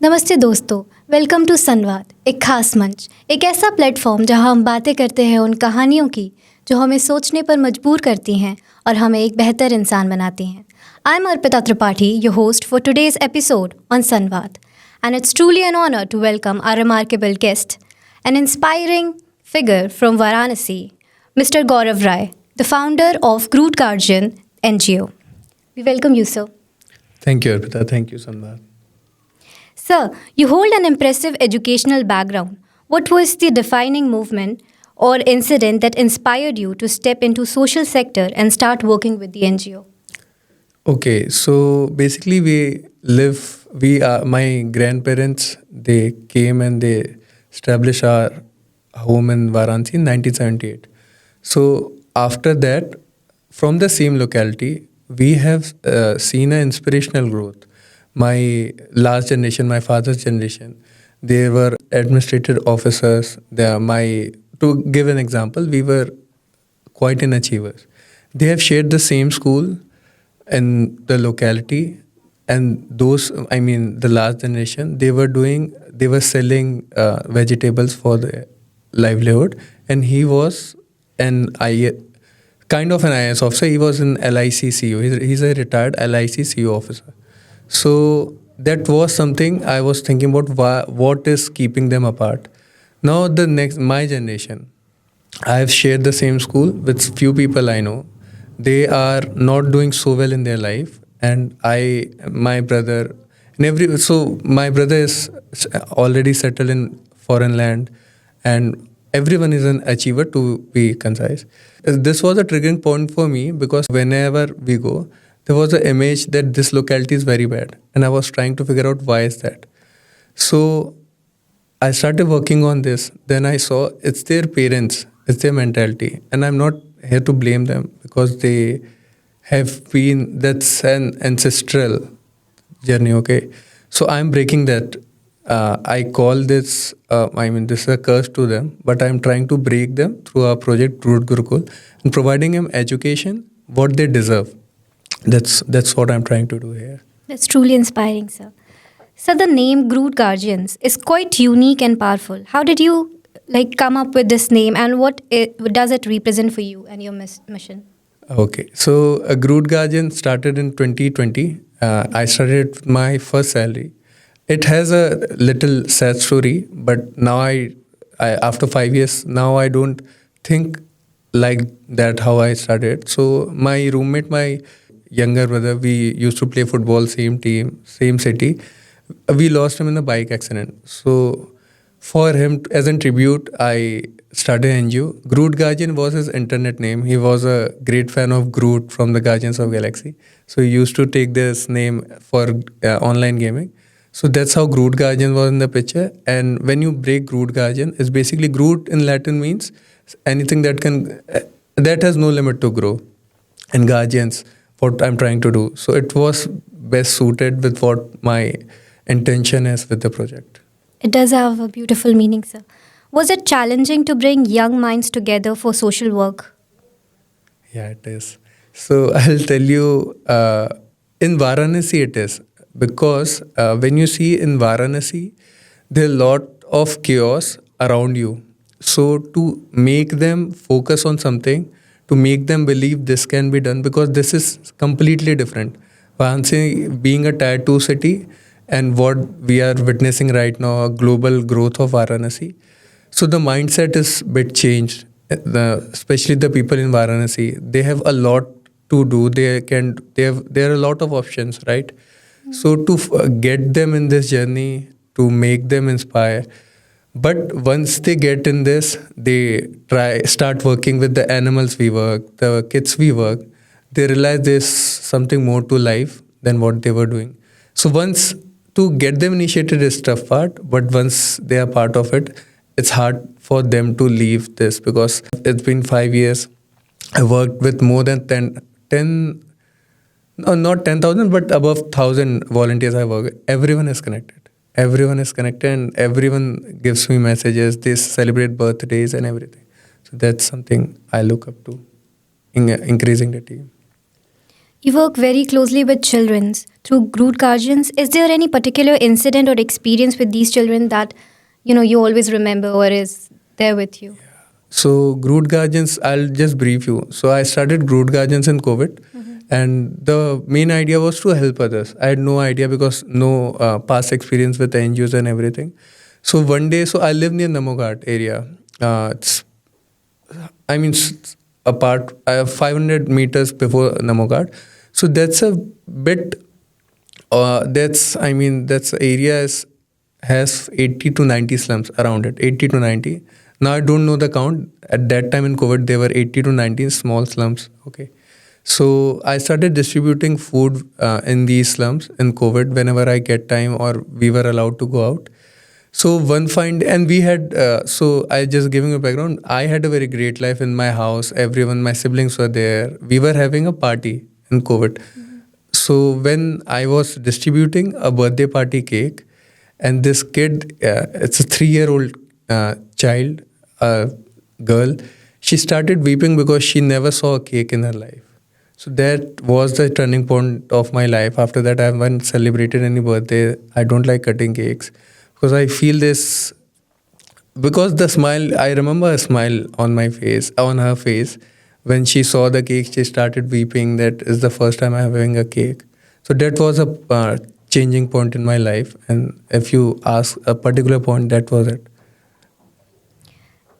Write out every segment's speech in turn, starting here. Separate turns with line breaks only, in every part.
नमस्ते दोस्तों, welcome to संवाद। एक खास मंच, एक ऐसा प्लेटफॉर्म जहां हम बातें करते हैं उन कहानियों की जो हमें सोचने पर मजबूर करती हैं और हमें एक बेहतर इंसान बनाती हैं। I am Arpita Tripathi, your host for today's episode on संवाद, and it's truly an honor to welcome our remarkable guest, an inspiring figure from Varanasi, Mr. Gaurav Rai, the founder of Grootguidans NGO. We welcome you, sir.
Thank you, Arpita. Thank you, Sunvaad.
Sir, you hold an impressive educational background. What was the defining movement or incident that inspired you to step into social sector and start working with the NGO?
Okay, so basically my grandparents, they came and they established our home in Varanasi in 1978. So after that, from the same locality, we have seen an inspirational growth. My last generation, my father's generation, they were administrative officers. To give an example, we were quite an achievers. They have shared the same school in the locality, and the last generation, they were selling vegetables for the livelihood, and he was an kind of an IAS officer. He was an LIC CEO. He's a retired LIC CEO officer. So that was something I was thinking about. What is keeping them apart? Now my generation, I have shared the same school with few people I know. They are not doing so well in their life, and my brother, my brother is already settled in foreign land, and everyone is an achiever, to be concise. This was a triggering point for me because whenever we go, there was an image that this locality is very bad, and I was trying to figure out why is that. So I started working on this. Then I saw it's their parents, it's their mentality, and I'm not here to blame them because they have been, that's an ancestral journey. Okay, so I'm breaking that. I call this, this is a curse to them, but I'm trying to break them through our project Root Gurukul and providing them education what they deserve. That's what I'm trying to do here.
That's truly inspiring, sir. So the name Groot Guardians is quite unique and powerful. How did you come up with this name, and what does it represent for you and your mission?
Okay, so Groot Guardian started in 2020. I started with my first salary. It has a little sad story, but now I after 5 years now I don't think like that how I started. So my roommate, my younger brother, we used to play football, same team, same city. We lost him in a bike accident. So for him, as a tribute, I started an NGO. Groot Guardian was his internet name. He was a great fan of Groot from the Guardians of Galaxy. So he used to take this name for online gaming. So that's how Groot Guardian was in the picture. And when you break Groot Guardian, it's basically Groot in Latin means anything that has no limit to grow. And Guardians, what I'm trying to do. So it was best suited with what my intention is with the project.
It does have a beautiful meaning, sir. Was it challenging to bring young minds together for social work?
Yeah, it is. So I'll tell you, in Varanasi it is. Because when you see in Varanasi, there are a lot of chaos around you. So to make them focus on something, to make them believe this can be done, because this is completely different. Varanasi being a tier 2 city, and what we are witnessing right now, a global growth of Varanasi. So the mindset is a bit changed. Especially the people in Varanasi, they have a lot to do. There are a lot of options, right? So to get them in this journey, to make them inspire. But once they get in this, they start working with the animals we work, the kids we work. They realize there's something more to life than what they were doing. So once to get them initiated is tough part, but once they are part of it, it's hard for them to leave this because it's been 5 years. I worked with more than 10 no, not 10,000, but above 1,000 volunteers I work with. Everyone is connected. Everyone is connected, and everyone gives me messages. They celebrate birthdays and everything. So that's something I look up to in increasing the team.
You work very closely with children through Groot Guardians. Is there any particular incident or experience with these children that you always remember or is there with you?
So Groot Guardians, I'll just brief you. So I started Groot Guardians in COVID, and the main idea was to help others. I had no idea because no past experience with NGOs and everything. So one day, so I live near Namoghat area. It's, I mean, apart 500 meters before Namoghat. So that's a bit. That's area has 80 to 90 slums around it. 80 to 90. Now I don't know the count. At that time in COVID, there were 80 to 90 small slums. Okay. So I started distributing food in these slums in COVID whenever I get time or we were allowed to go out. So one fine and we had so I just giving a background. I had a very great life in my house. Everyone, my siblings were there. We were having a party in COVID. So when I was distributing a birthday party cake, and this kid, it's a 3-year-old child, girl, she started weeping because she never saw a cake in her life. So that was the turning point of my life. After that, I haven't celebrated any birthday. I don't like cutting cakes because I feel this. Because the smile, I remember a smile on my face, on her face, when she saw the cake. She started weeping. That is the first time I'm having a cake. So that was a changing point in my life. And if you ask a particular point, that was it.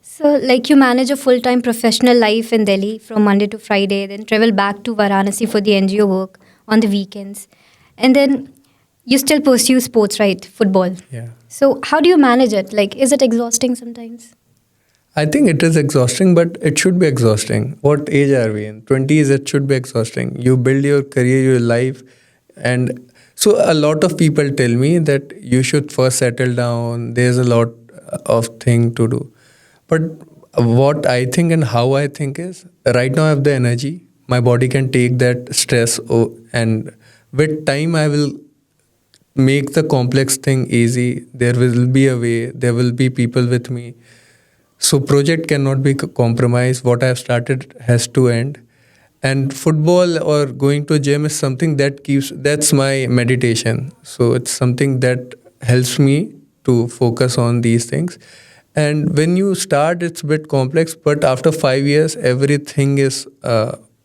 So, like you manage a full-time professional life in Delhi from Monday to Friday, then travel back to Varanasi for the NGO work on the weekends. And then you still pursue sports, right? Football.
Yeah.
So, how do you manage it? Like, is it exhausting sometimes?
I think it is exhausting, but it should be exhausting. What age are we in? 20s, it should be exhausting. You build your career, your life. And so a lot of people tell me that you should first settle down. There's a lot of thing to do. But what I think and how I think is right now I have the energy. My body can take that stress and with time I will make the complex thing easy. There will be a way. There will be people with me. So project cannot be compromised. What I have started has to end. And football or going to gym is something that's my meditation. So it's something that helps me to focus on these things. And when you start, it's a bit complex, but after 5 years, everything is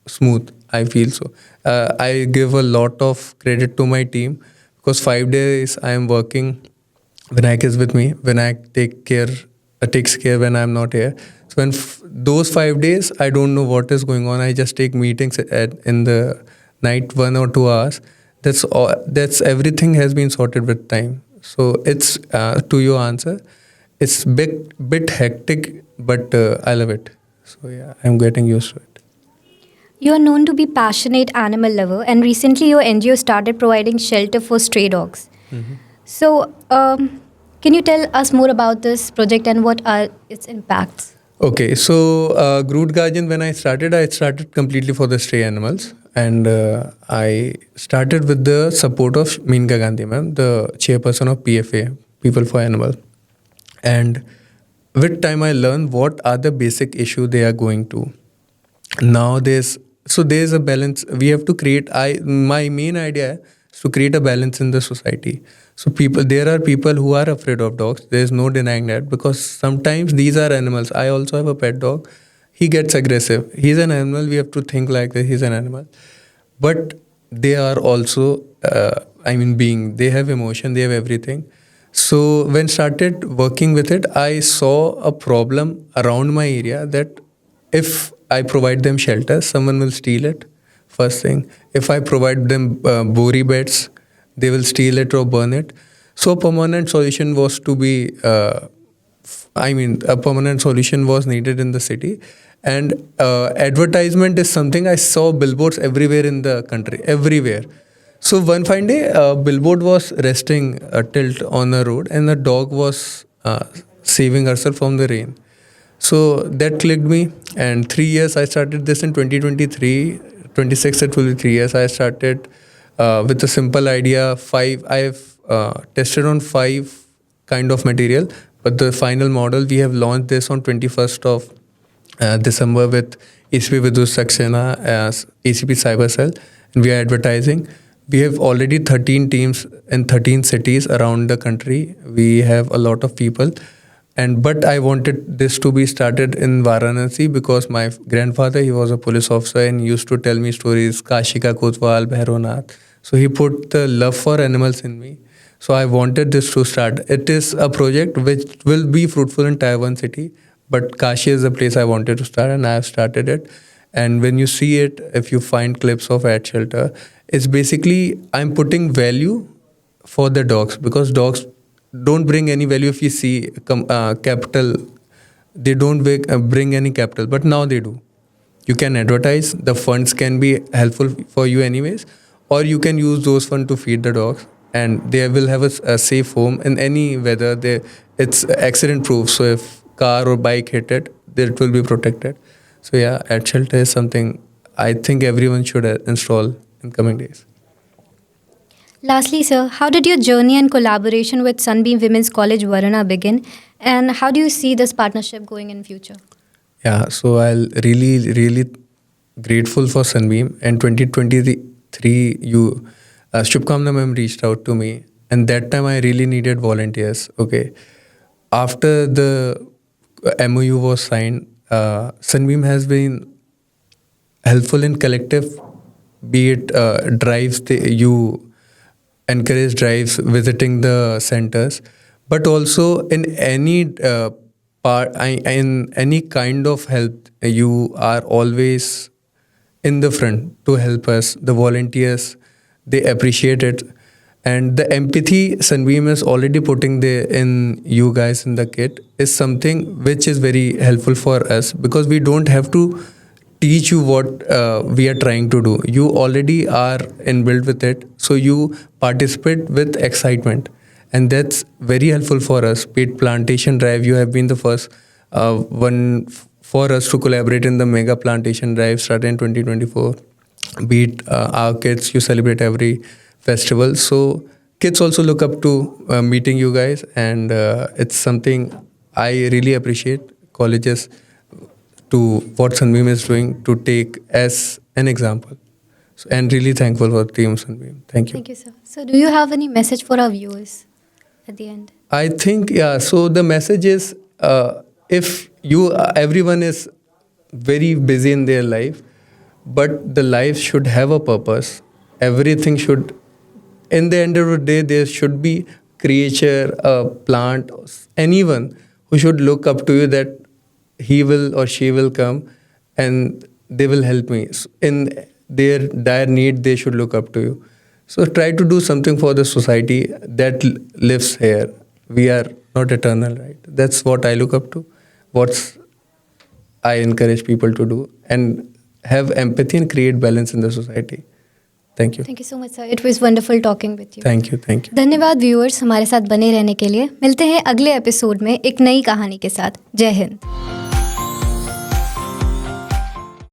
smooth. I feel so. I give a lot of credit to my team because 5 days I am working. Vinayak is with me. Vinayak takes care when I'm not here. So when those 5 days, I don't know what is going on. I just take meetings in the night, 1 or 2 hours. That's all. That's everything has been sorted with time. So it's to your answer. It's bit hectic, but I love it. So yeah, I'm getting used to it.
You are known to be passionate animal lover, and recently your NGO started providing shelter for stray dogs. So, can you tell us more about this project and what are its impacts?
Okay, so Groot Guardian, when I started completely for the stray animals, and I started with the support of Meenka Gandhi ma'am, the chairperson of PFA, People for Animal. And with time, I learned what are the basic issues they are going to. Now there's a balance. We have to create. My main idea is to create a balance in the society. So there are people who are afraid of dogs. There's no denying that because sometimes these are animals. I also have a pet dog. He gets aggressive. He's an animal. We have to think like that. He's an animal, but they are also. They have emotion. They have everything. So when started working with it, I saw a problem around my area that if I provide them shelter, someone will steal it. First thing, if I provide them bori beds, they will steal it or burn it. So a permanent solution was needed in the city. And advertisement is something I saw billboards everywhere in the country, everywhere. So one fine day, a billboard was resting tilt on a road and the dog was saving herself from the rain. So that clicked me. And 3 years, I started this in 2023, 26, it will be 3 years. I started with a simple idea. I've tested on 5 kind of material, but the final model, we have launched this on 21st of December with ACP Vidus Saxena as ACP Cyber Cell. we are advertising. We have already 13 teams in 13 cities around the country. We have a lot of people, but I wanted this to be started in Varanasi because my grandfather, he was a police officer and used to tell me stories, Kashi ka Kotwal, Bhairona. So he put the love for animals in me. So I wanted this to start. It is a project which will be fruitful in Tier 1 city, but Kashi is the place I wanted to start, and I have started it. And when you see it, if you find clips of At Shelter, it's basically I'm putting value for the dogs, because dogs don't bring any value. If you see capital, they don't bring any capital, but now they do. You can advertise, the funds can be helpful for you anyways, or you can use those funds to feed the dogs, and they will have a safe home in any weather. It's accident proof, so if car or bike hit it, it will be protected. So yeah, At Shelter is something I think everyone should install in coming days.
Lastly, sir, how did your journey and collaboration with Sunbeam Women's College Varuna begin, and how do you see this partnership going in future?
Yeah, so I'll really grateful for Sunbeam. In 2023, Shubkamna ma'am reached out to me, and that time I really needed volunteers. Okay, after the MOU was signed, Sunbeam has been helpful in collective, be it drives. You encourage drives, visiting the centers, but also in any in any kind of help, you are always in the front to help us. The volunteers, they appreciate it, and the empathy Sunbeam is already putting there in you guys in the kit is something which is very helpful for us, because we don't have to teach you what we are trying to do. You already are inbuilt with it, so you participate with excitement, and that's very helpful for us. Paid plantation drive, you have been the first one for us to collaborate in the mega plantation drive started in 2024. Be it our kids, you celebrate every festival, so kids also look up to meeting you guys, and it's something I really appreciate colleges to what Sunbeam is doing to take as an example. So, and really thankful for Team Sunbeam. Thank you.
Thank you, sir. So, do you have any message for our viewers at the end?
I think, yeah, so the message is if everyone is very busy in their life, but the life should have a purpose. Everything should, in the end of the day, there should be creature, a plant, anyone who should look up to you, that he will or she will come and they will help me. In their dire need, they should look up to you. So try to do something for the society that lives here. We are not eternal, right? That's what I look up to. What I encourage people to do, and have empathy and create balance in the society. Thank you.
Thank you so much, sir. It was wonderful talking with you.
Thank you. Thank you.
धन्यवाद viewers, हमारे साथ बने रहने के लिए। मिलते हैं अगले एपिसोड में एक नई कहानी के साथ। जय हिंद।